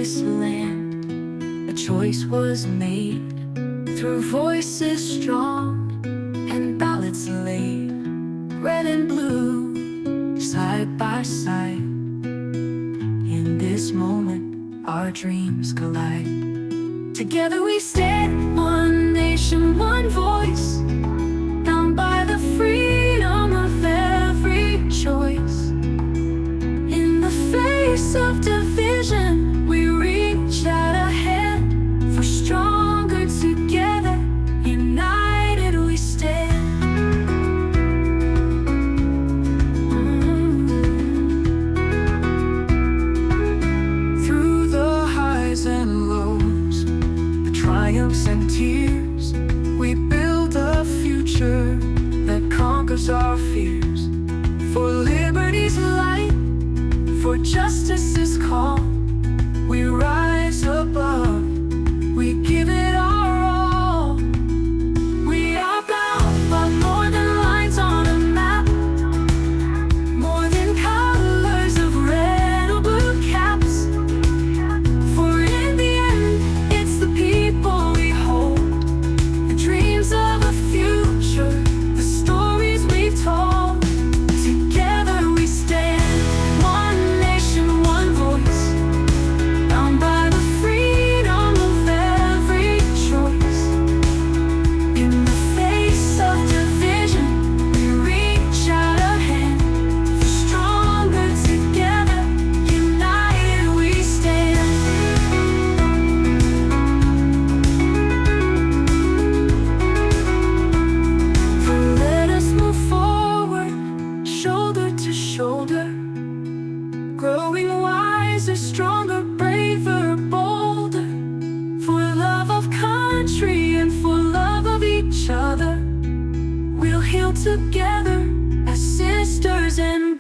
this land, a choice was made through voices strong and ballots laid, red and blue, side by side. In this moment, our dreams collide. Together we stand, one nation, one voice, bound by the freedom of every choice. In the face of division, we reach out a hand for stronger together. United we stand. Through the highs and lows, the triumphs and tears, we build a future that conquers our fears. For liberty's light, for justice's call, we rise above, we give it our all. We are bound by more than lines on a map, more than colors of red or blue caps. For in the end, it's the people we hold, the dreams of a future, the stories we've told. Together we stand, one nation, one voice, bound by the freedom of every choice. In the face of division, we reach out a hand for stronger together. United we stand. So let us move forward, shoulder to shoulder, growing wiser, stronger, braver, bolder, for love of country and for love of each other. We'll heal together as sisters and